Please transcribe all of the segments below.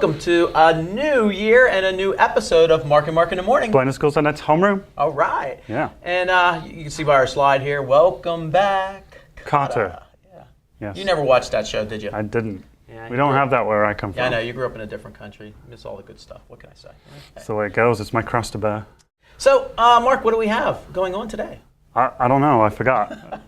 welcome to a new year and a new episode of Mark in the Morning. BSN Homeroom. All right. Yeah. And you can see by our slide here, welcome back, Carter. Yeah. Yes. You never watched that show, did you? I didn't. Yeah, we don't have that where I come from. Yeah, I know. You grew up in a different country. Miss all the good stuff. What can I say? That's the way it goes. It's my cross to bear. So, Mark, what do we have going on today? I don't know. I forgot.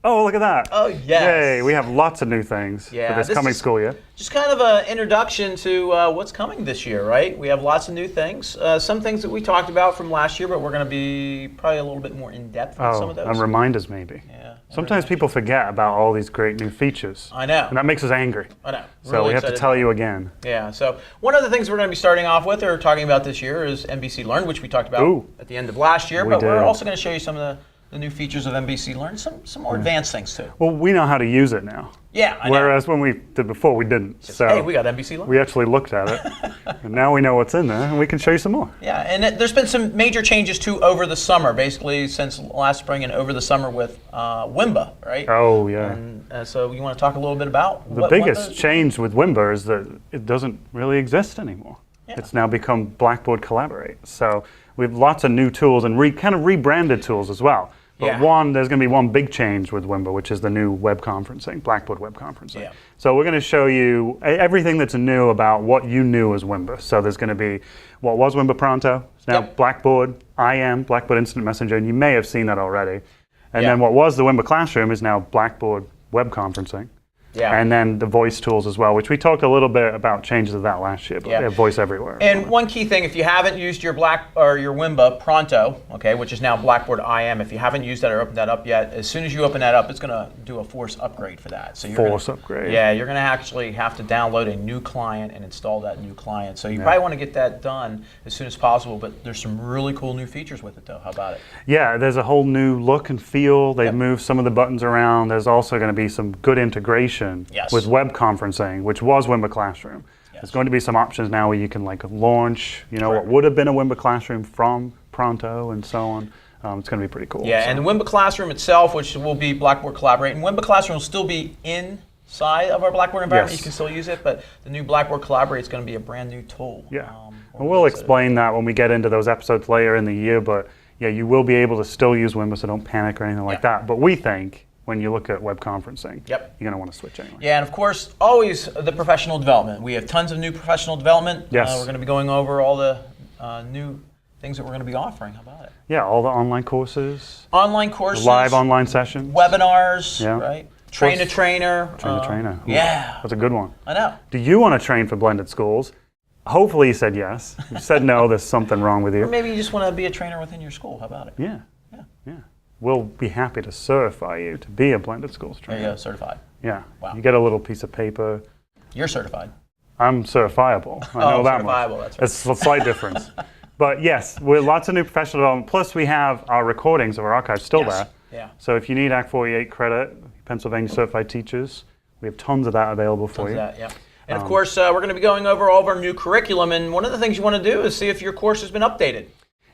Oh, look at that. Oh, yes. Yay, we have lots of new things for this coming school year. Just kind of an introduction to what's coming this year, right? We have lots of new things. Some things that we talked about from last year, but we're going to be probably a little bit more in-depth with some of those. And reminders maybe. Yeah. Sometimes people forget about all these great new features. I know. And that makes us angry. I know. So we have to tell you again. Yeah, so one of the things we're going to be starting off with or talking about this year is NBC Learn, which we talked about at the end of last year, but we're also going to show you some of the new features of NBC Learn, some more advanced things too. Well, we know how to use it now. Yeah, I know. Whereas when we did before, we didn't. So hey, we got NBC Learn. We actually looked at it, and now we know what's in there, and we can show you some more. Yeah, and there's been some major changes too over the summer, basically since last spring and over the summer with WIMBA, right? Oh, yeah. And so you want to talk a little bit about the biggest change with WIMBA is that it doesn't really exist anymore. Yeah. It's now become Blackboard Collaborate. So we have lots of new tools and kind of rebranded tools as well. But there's going to be one big change with WIMBA, which is the new web conferencing, Blackboard web conferencing. Yeah. So we're going to show you everything that's new about what you knew as WIMBA. So there's going to be what was WIMBA Pronto. It's now Blackboard IM, Blackboard Instant Messenger, and you may have seen that already. And then what was the WIMBA Classroom is now Blackboard web conferencing. Yeah. And then the voice tools as well, which we talked a little bit about changes of that last year, but they have voice everywhere. And one key thing, if you haven't used your your WIMBA Pronto, okay, which is now Blackboard IM, if you haven't used that or opened that up yet, as soon as you open that up, it's going to do a force upgrade for that. So you're upgrade. Yeah, you're going to actually have to download a new client and install that new client. So you probably want to get that done as soon as possible, but there's some really cool new features with it though. How about it? Yeah, there's a whole new look and feel. They've moved some of the buttons around. There's also going to be some good integration with web conferencing, which was WIMBA Classroom. There's going to be some options now where you can launch, what would have been a WIMBA Classroom from Pronto and so on. It's going to be pretty cool. Yeah, and the WIMBA Classroom itself, which will be Blackboard Collaborate, and WIMBA Classroom will still be inside of our Blackboard environment. You can still use it, but the new Blackboard Collaborate is going to be a brand new tool. Yeah, and we'll explain that when we get into those episodes later in the year, but yeah, you will be able to still use WIMBA, so don't panic or anything like that. But we think when you look at web conferencing, you're going to want to switch anyway. Yeah, and of course, always the professional development. We have tons of new professional development. Yes. We're going to be going over all the new things that we're going to be offering. How about it? Yeah, all the online courses. Online courses. Live online sessions. Webinars, right? Train a trainer. Train a trainer. Ooh, yeah. That's a good one. I know. Do you want to train for blended schools? Hopefully you said yes. If you said no, there's something wrong with you. Or maybe you just want to be a trainer within your school. How about it? Yeah. We'll be happy to certify you to be a blended schools trainer. There you go, certified. Yeah. Wow. You get a little piece of paper. You're certified. I'm certifiable. I know that much. That's right. It's a slight difference. But yes, we're lots of new professional development. Plus we have our recordings of our archives still there. Yeah. So if you need Act 48 credit, Pennsylvania certified teachers, we have tons of that available for you. And of course, we're going to be going over all of our new curriculum. And one of the things you want to do is see if your course has been updated.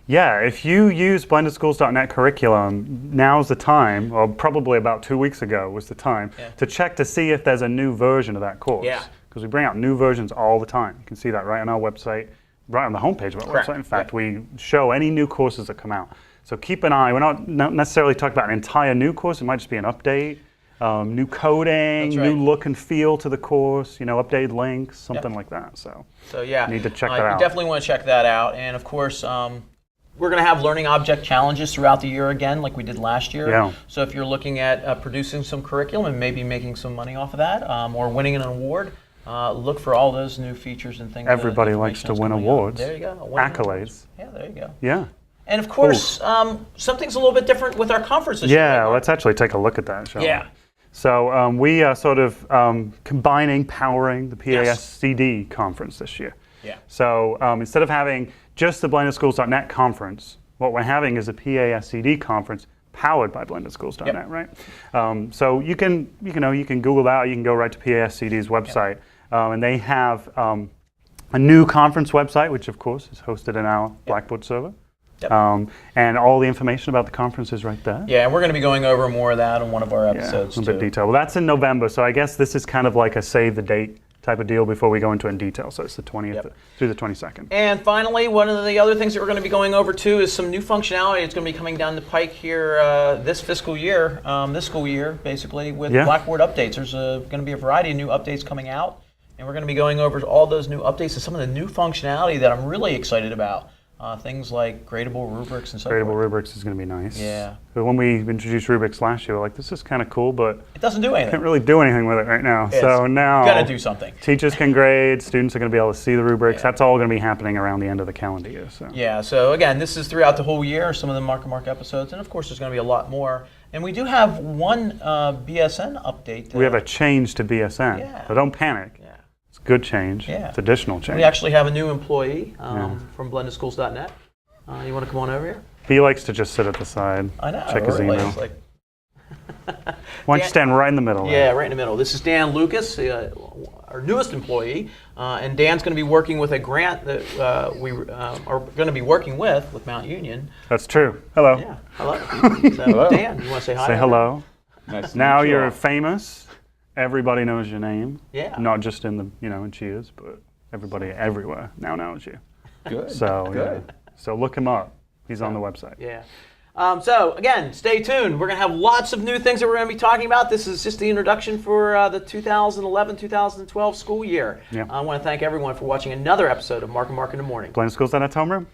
Yeah, if you use blendedschools.net curriculum, now's the time, or probably about 2 weeks ago was the time, to check to see if there's a new version of that course. Yeah. Because we bring out new versions all the time. You can see that right on our website, right on the homepage of our website. In fact, we show any new courses that come out. So keep an eye. We're not necessarily talking about an entire new course. It might just be an update, new coding, new look and feel to the course, updated links, something like that. So yeah, you need to check that out. You definitely want to check that out. And of course, we're going to have learning object challenges throughout the year again, like we did last year. Yeah. So if you're looking at producing some curriculum and maybe making some money off of that, or winning an award, look for all those new features and things. Everybody likes to win awards. There you go. Accolades. Yeah, there you go. Yeah. And of course, something's a little bit different with our conference this year. Yeah, let's actually take a look at that, shall we? Yeah. So we are sort of powering the PASCD conference this year. Yeah. So instead of having just the blendedschools.net conference, what we're having is a PASCD conference powered by blendedschools.net, right? So you can Google that. You can go right to PASCD's website, and they have a new conference website, which of course is hosted in our Blackboard server. And all the information about the conference is right there. Yeah, and we're going to be going over more of that on one of our episodes a little bit detail. Well, that's in November, so I guess this is kind of like a save the date type of deal before we go into it in detail. So it's the 20th through the 22nd. And finally, one of the other things that we're going to be going over too is some new functionality that's going to be coming down the pike here this fiscal year, this school year, basically, with Blackboard updates. There's going to be a variety of new updates coming out, and we're going to be going over all those new updates and some of the new functionality that I'm really excited about. Things like gradable rubrics and so forth. Gradable rubrics is going to be nice. Yeah. But when we introduced rubrics last year, we're like, this is kind of cool, but it doesn't do anything. Can't really do anything with it right now. So now, got to do something. Teachers can grade. Students are going to be able to see the rubrics. That's all going to be happening around the end of the calendar year. So. Yeah. So again, this is throughout the whole year. Some of the Mark episodes, and of course, there's going to be a lot more. And we do have one BSN update. We have a change to BSN. Yeah. So don't panic. Yeah. It's a good change. Yeah. It's additional change. We actually have a new employee from blendedschools.net. You want to come on over here? He likes to just sit at the side. I know. Check his email. Like Why don't you stand right in the middle? Yeah, right in the middle. This is Dan Lucas, our newest employee, and Dan's going to be working with a grant that we are going to be working with Mount Union. That's true. Hello. Yeah. Hello. So, hello. Dan, you want to say hi? Say hello. Nice now to meet you're all. Famous. Everybody knows your name. Yeah. Not just in the in Cheers, but everybody everywhere now knows you. Good. So Good. Yeah. So look him up. He's on the website. Yeah. So again, stay tuned. We're going to have lots of new things that we're going to be talking about. This is just the introduction for the 2011-2012 school year. Yeah. I want to thank everyone for watching another episode of Mark and Mark in the Morning. BSN Homeroom.